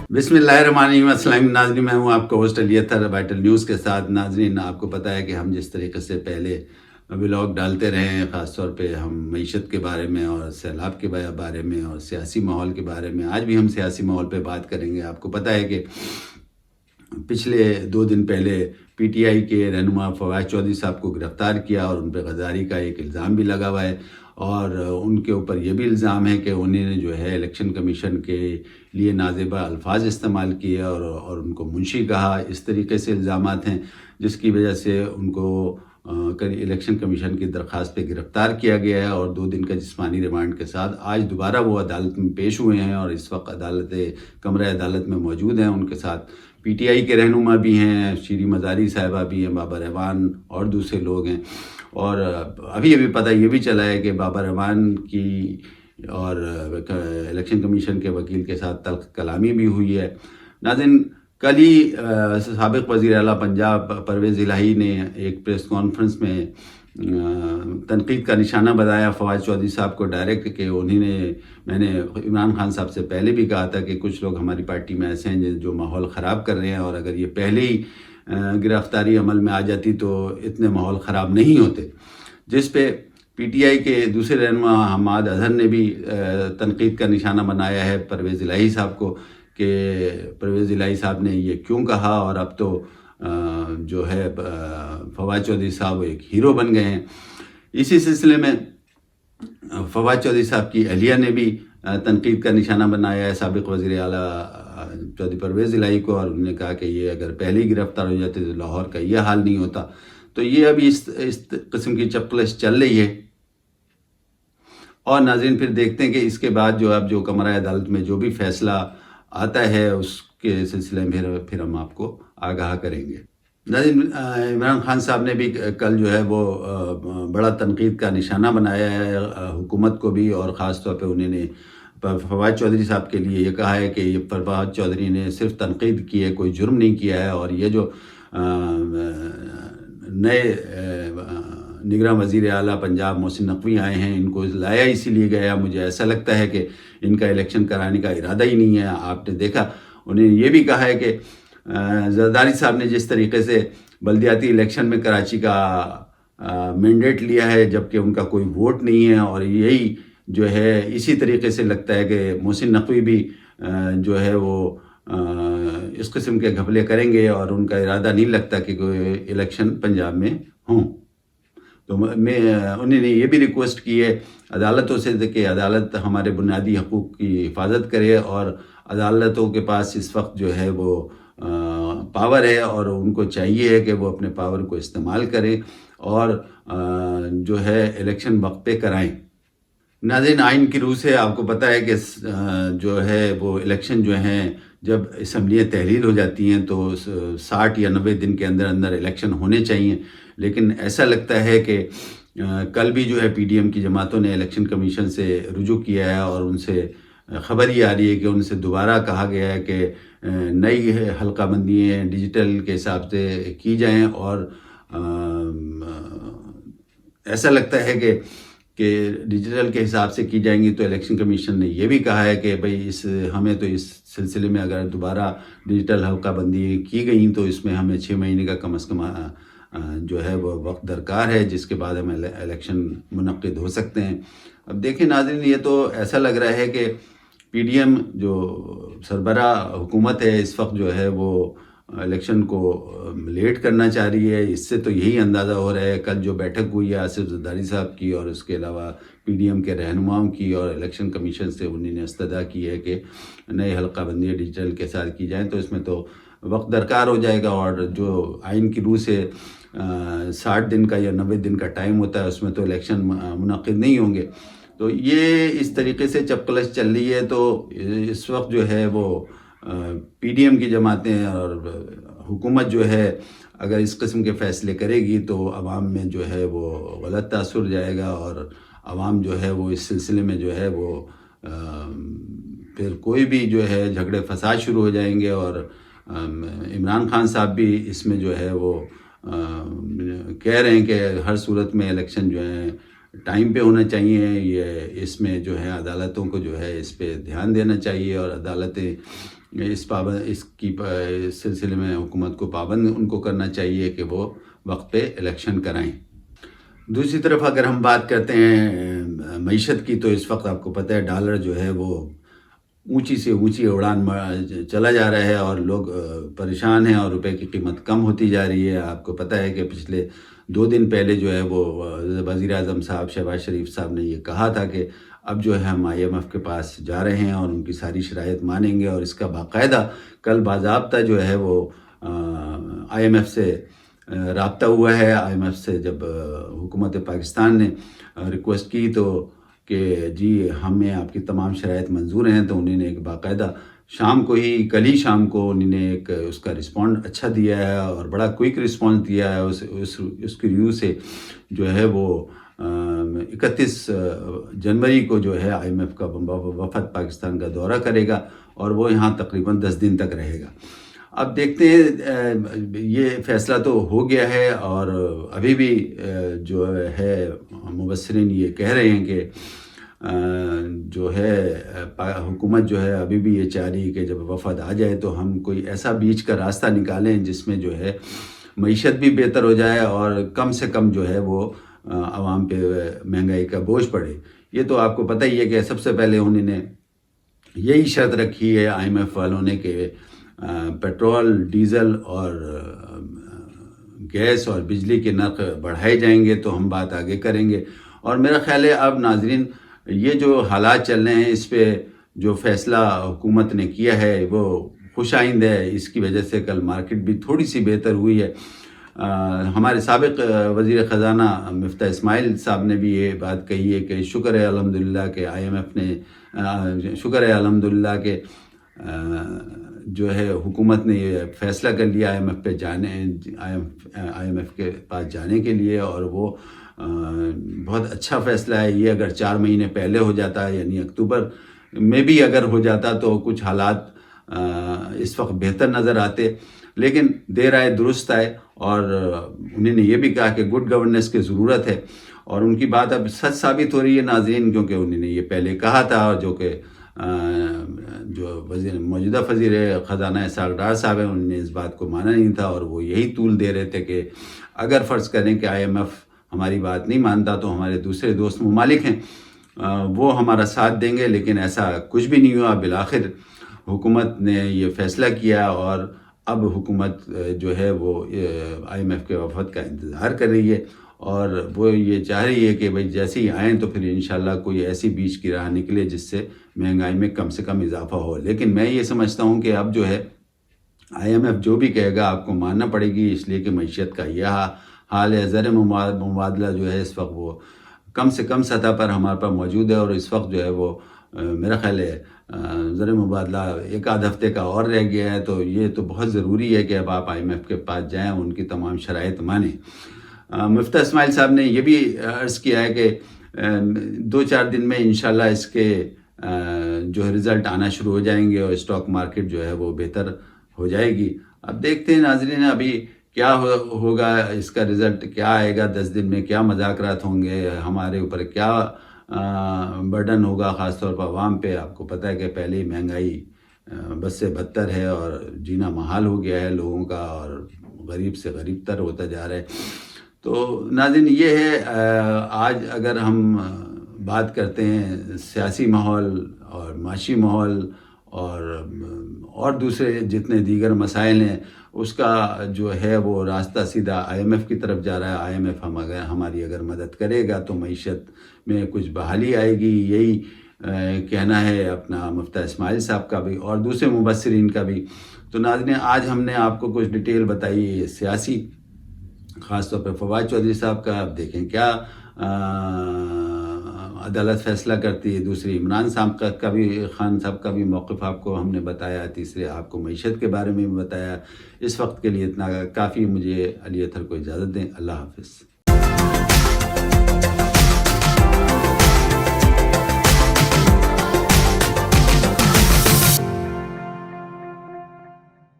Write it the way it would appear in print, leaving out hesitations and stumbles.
بسم اللہ الرحمن الرحیم۔ السلام ناظرین، میں ہوں آپ کا ہوسٹ علی اطہر وائٹل نیوز کے ساتھ۔ ناظرین، آپ کو پتہ ہے کہ ہم جس طریقے سے پہلے ولاگ ڈالتے رہے ہیں، خاص طور پہ ہم معیشت کے بارے میں اور سیلاب کے بارے میں اور سیاسی ماحول کے بارے میں، آج بھی ہم سیاسی ماحول پہ بات کریں گے۔ آپ کو پتہ ہے کہ پچھلے 2 دن پہلے پی ٹی آئی کے رہنما فواد چودھری صاحب کو گرفتار کیا اور ان پہ غداری کا ایک الزام بھی لگا ہوا ہے، اور ان کے اوپر یہ بھی الزام ہے کہ انہوں نے جو ہے الیکشن کمیشن کے لیے نازیبہ الفاظ استعمال کیے اور ان کو منشی کہا۔ اس طریقے سے الزامات ہیں جس کی وجہ سے ان کو الیکشن کمیشن کی درخواست پہ گرفتار کیا گیا ہے، اور 2 دن کا جسمانی ریمانڈ کے ساتھ آج دوبارہ وہ عدالت میں پیش ہوئے ہیں، اور اس وقت کمرہ عدالت میں موجود ہیں۔ ان کے ساتھ پی ٹی آئی کے رہنما بھی ہیں، شیریں مزاری صاحبہ بھی ہیں، بابر اعوان اور دوسرے لوگ ہیں، اور ابھی پتہ یہ بھی چلا ہے کہ بابر اعوان کی اور الیکشن کمیشن کے وکیل کے ساتھ تلخ کلامی بھی ہوئی ہے۔ ناظرین، کل ہی سابق وزیر اعلیٰ پنجاب پرویز الہی نے ایک پریس کانفرنس میں تنقید کا نشانہ بنایا فواد چودھری صاحب کو ڈائریکٹ، کہ میں نے عمران خان صاحب سے پہلے بھی کہا تھا کہ کچھ لوگ ہماری پارٹی میں ایسے ہیں جو ماحول خراب کر رہے ہیں، اور اگر یہ پہلے ہی گرفتاری عمل میں آ جاتی تو اتنے ماحول خراب نہیں ہوتے۔ جس پہ پی ٹی آئی کے دوسرے رہنما حماد اظہر نے بھی تنقید کا نشانہ بنایا ہے پرویز الہی صاحب کو، کہ پرویز الہی صاحب نے یہ کیوں کہا، اور اب تو جو ہے فواد چودھری صاحب ایک ہیرو بن گئے ہیں۔ اسی سلسلے میں فواد چودھری صاحب کی اہلیہ نے بھی تنقید کا نشانہ بنایا ہے سابق وزیر اعلیٰ چودھری پرویز الہی کو، اور انہوں نے کہا کہ یہ اگر پہلے ہی گرفتار ہو جاتے تو لاہور کا یہ حال نہیں ہوتا۔ تو یہ ابھی اس قسم کی چپقلش چل رہی ہے، اور ناظرین پھر دیکھتے ہیں کہ اس کے بعد جو کمرہ عدالت میں جو بھی فیصلہ آتا ہے اس کے سلسلے میں پھر ہم آپ کو آگاہ کریں گے۔ ناظرین، عمران خان صاحب نے بھی کل وہ بڑا تنقید کا نشانہ بنایا ہے حکومت کو بھی، اور خاص طور پہ انہوں نے فواد چودھری صاحب کے لیے یہ کہا ہے کہ یہ فواد چودھری نے صرف تنقید کی ہے، کوئی جرم نہیں کیا ہے، اور یہ جو نئے نگراں وزیر اعلیٰ پنجاب محسن نقوی آئے ہیں، ان کو لایا اسی لیے گیا۔ مجھے ایسا لگتا ہے کہ ان کا الیکشن کرانے کا ارادہ ہی نہیں ہے۔ آپ نے دیکھا، انہوں نے یہ بھی کہا ہے کہ زرداری صاحب نے جس طریقے سے بلدیاتی الیکشن میں کراچی کا مینڈیٹ لیا ہے جبکہ ان کا کوئی ووٹ نہیں ہے، اور یہی اسی طریقے سے لگتا ہے کہ محسن نقوی بھی وہ اس قسم کے گھپلے کریں گے، اور ان کا ارادہ نہیں لگتا کہ کوئی الیکشن پنجاب میں ہوں۔ تو انہوں نے یہ بھی ریکویسٹ کی ہے عدالتوں سے کہ عدالت ہمارے بنیادی حقوق کی حفاظت کرے، اور عدالتوں کے پاس اس وقت وہ پاور ہے، اور ان کو چاہیے کہ وہ اپنے پاور کو استعمال کریں اور الیکشن وقت پہ کرائیں۔ ناظرین، آئین کی روح سے آپ کو پتہ ہے کہ وہ الیکشن ہیں جب اسمبلیاں تحلیل ہو جاتی ہیں تو 60 یا 90 دن کے اندر الیکشن ہونے چاہیے، لیکن ایسا لگتا ہے کہ کل بھی پی ڈی ایم کی جماعتوں نے الیکشن کمیشن سے رجوع کیا ہے، اور ان سے خبر یہ آ رہی ہے کہ ان سے دوبارہ کہا گیا ہے کہ نئی حلقہ بندیاں ڈیجیٹل کے حساب سے کی جائیں، اور ایسا لگتا ہے کہ ڈیجیٹل کے حساب سے کی جائیں گی تو الیکشن کمیشن نے یہ بھی کہا ہے کہ بھئی ہمیں تو اس سلسلے میں اگر دوبارہ ڈیجیٹل حلقہ بندی کی گئیں تو اس میں ہمیں 6 مہینے کا کم از کم وہ وقت درکار ہے، جس کے بعد ہم الیکشن منعقد ہو سکتے ہیں۔ اب دیکھیں ناظرین، یہ تو ایسا لگ رہا ہے کہ پی ڈی ایم جو سربراہ حکومت ہے اس وقت وہ الیکشن کو لیٹ کرنا چاہ رہی ہے۔ اس سے تو یہی اندازہ ہو رہا ہے، کل جو بیٹھک ہوئی ہے آصف زرداری صاحب کی، اور اس کے علاوہ پی ڈی ایم کے رہنماؤں کی، اور الیکشن کمیشن سے انہوں نے استدعا کی ہے کہ نئے حلقہ بندی ڈیجیٹل کے ساتھ کی جائیں، تو اس میں تو وقت درکار ہو جائے گا، اور جو آئین کی روح سے 60 دن کا یا 90 دن کا ٹائم ہوتا ہے اس میں تو الیکشن منعقد نہیں ہوں گے۔ تو یہ اس طریقے سے چپقلش چل رہی ہے۔ تو اس وقت وہ پی ڈی ایم کی جماعتیں اور حکومت اگر اس قسم کے فیصلے کرے گی تو عوام میں وہ غلط تاثر جائے گا، اور عوام وہ اس سلسلے میں وہ پھر کوئی بھی جھگڑے فساد شروع ہو جائیں گے، اور عمران خان صاحب بھی اس میں وہ کہہ رہے ہیں کہ ہر صورت میں الیکشن ٹائم پہ ہونا چاہیے۔ یہ اس میں عدالتوں کو اس پہ دھیان دینا چاہیے، اور عدالتیں اس سلسلے میں حکومت کو پابند ان کو کرنا چاہیے کہ وہ وقت پہ الیکشن کرائیں۔ دوسری طرف اگر ہم بات کرتے ہیں معیشت کی، تو اس وقت آپ کو پتہ ہے ڈالر جو ہے وہ اونچی سے اونچی اڑان چلا جا رہا ہے اور لوگ پریشان ہیں اور روپے کی قیمت کم ہوتی جا رہی ہے۔ آپ کو پتہ ہے کہ پچھلے 2 دن پہلے جو ہے وہ وزیر اعظم صاحب شہباز شریف صاحب نے یہ کہا تھا کہ اب جو ہے ہم IMF کے پاس جا رہے ہیں اور ان کی ساری شرائط مانیں گے، اور اس کا باقاعدہ کل باضابطہ جو ہے وہ IMF سے رابطہ ہوا ہے۔ IMF سے جب حکومت پاکستان نے ریکویسٹ کی تو کہ جی ہمیں آپ کی تمام شرائط منظور ہیں، تو انہوں نے ایک باقاعدہ کل ہی شام کو انہوں نے ایک اس کا رسپونڈ اچھا دیا ہے اور بڑا کوئک رسپانس دیا ہے۔ اس کی ریویو سے جو ہے وہ 31 جنوری کو جو ہے IMF کا وفد پاکستان کا دورہ کرے گا اور وہ یہاں تقریباً 10 دن تک رہے گا۔ اب دیکھتے ہیں، یہ فیصلہ تو ہو گیا ہے اور ابھی بھی جو ہے مبصرین یہ کہہ رہے ہیں کہ جو ہے حکومت جو ہے ابھی بھی یہ چاہ رہی ہے کہ جب وفد آ جائے تو ہم کوئی ایسا بیچ کا راستہ نکالیں جس میں جو ہے معیشت بھی بہتر ہو جائے اور کم سے کم جو ہے وہ عوام پہ مہنگائی کا بوجھ پڑے۔ یہ تو آپ کو پتہ ہی ہے کہ سب سے پہلے انہوں نے یہی شرط رکھی ہے IMF والوں نے کہ پیٹرول، ڈیزل اور گیس اور بجلی کے نرخ بڑھائے جائیں گے تو ہم بات آگے کریں گے۔ اور میرا خیال ہے اب ناظرین یہ جو حالات چل رہے ہیں اس پہ جو فیصلہ حکومت نے کیا ہے وہ خوش آئند ہے۔ اس کی وجہ سے کل مارکیٹ بھی تھوڑی سی بہتر ہوئی ہے۔ ہمارے سابق وزیر خزانہ مفتاح اسماعیل صاحب نے بھی یہ بات کہی ہے کہ شکر ہے الحمدللہ کہ IMF نے شکر ہے الحمدللہ کہ جو ہے حکومت نے یہ فیصلہ کر لیا IMF کے پاس جانے کے لیے، اور وہ بہت اچھا فیصلہ ہے۔ یہ اگر 4 مہینے پہلے ہو جاتا ہے، یعنی اکتوبر میں بھی اگر ہو جاتا تو کچھ حالات اس وقت بہتر نظر آتے، لیکن دیر آئے درست آئے، اور انہوں نے یہ بھی کہا کہ گڈ گورننس کی ضرورت ہے، اور ان کی بات اب سچ ثابت ہو رہی ہے ناظرین، کیونکہ انہوں نے یہ پہلے کہا تھا، جو کہ موجودہ وزیر خزانہ اسحاق ڈار صاحب ہیں انہوں نے اس بات کو مانا نہیں تھا، اور وہ یہی طول دے رہے تھے کہ اگر فرض کریں کہ IMF ہماری بات نہیں مانتا تو ہمارے دوسرے دوست ممالک ہیں وہ ہمارا ساتھ دیں گے، لیکن ایسا کچھ بھی نہیں ہوا۔ بالآخر حکومت نے یہ فیصلہ کیا اور اب حکومت جو ہے وہ IMF کے وفد کا انتظار کر رہی ہے، اور وہ یہ چاہ رہی ہے کہ بھئی جیسے ہی آئیں تو پھر انشاءاللہ کوئی ایسی بیچ کی راہ نکلے جس سے مہنگائی میں کم سے کم اضافہ ہو۔ لیکن میں یہ سمجھتا ہوں کہ اب جو ہے IMF جو بھی کہے گا آپ کو ماننا پڑے گی، اس لیے کہ معیشت کا یہ حال ہے۔ زر مبادلہ جو ہے اس وقت وہ کم سے کم سطح پر ہمارے پاس موجود ہے، اور اس وقت جو ہے وہ میرا خیال ہے زر مبادلہ 1 آدھ ہفتے کا اور رہ گیا ہے، تو یہ تو بہت ضروری ہے کہ اب آپ IMF کے پاس جائیں، ان کی تمام شرائط مانیں۔ مفتاح اسماعیل صاحب نے یہ بھی عرض کیا ہے کہ 2-4 دن میں انشاءاللہ اس کے جو ہے رزلٹ آنا شروع ہو جائیں گے اور اسٹاک مارکیٹ جو ہے وہ بہتر ہو جائے گی۔ اب دیکھتے ہیں ناظرین ابھی کیا ہوگا، اس کا رزلٹ کیا آئے گا، 10 دن میں کیا مذاکرات ہوں گے، ہمارے اوپر کیا برڈن ہوگا، خاص طور پر عوام پہ۔ آپ کو پتہ ہے کہ پہلے ہی مہنگائی بس سے بدتر ہے اور جینا محال ہو گیا ہے لوگوں کا، اور غریب سے غریب تر ہوتا جا رہا ہے۔ تو ناظرین یہ ہے، آج اگر ہم بات کرتے ہیں سیاسی ماحول اور معاشی ماحول اور دوسرے جتنے دیگر مسائل ہیں، اس کا جو ہے وہ راستہ سیدھا IMF کی طرف جا رہا ہے۔ IMF ہماری اگر مدد کرے گا تو معیشت میں کچھ بحالی آئے گی، یہی کہنا ہے اپنا مفتاح اسماعیل صاحب کا بھی اور دوسرے مبصرین کا بھی۔ تو ناظرین آج ہم نے آپ کو کچھ ڈیٹیل بتائی سیاسی، خاص طور پہ فواد چودھری صاحب کا۔ اب دیکھیں کیا عدالت فیصلہ کرتی ہے۔ دوسری عمران صاحب کا بھی، خان صاحب کا بھی موقف آپ کو ہم نے بتایا۔ تیسرے آپ کو معیشت کے بارے میں بھی بتایا۔ اس وقت کے لیے اتنا کافی، مجھے علی اطہر کو اجازت دیں۔ اللہ حافظ۔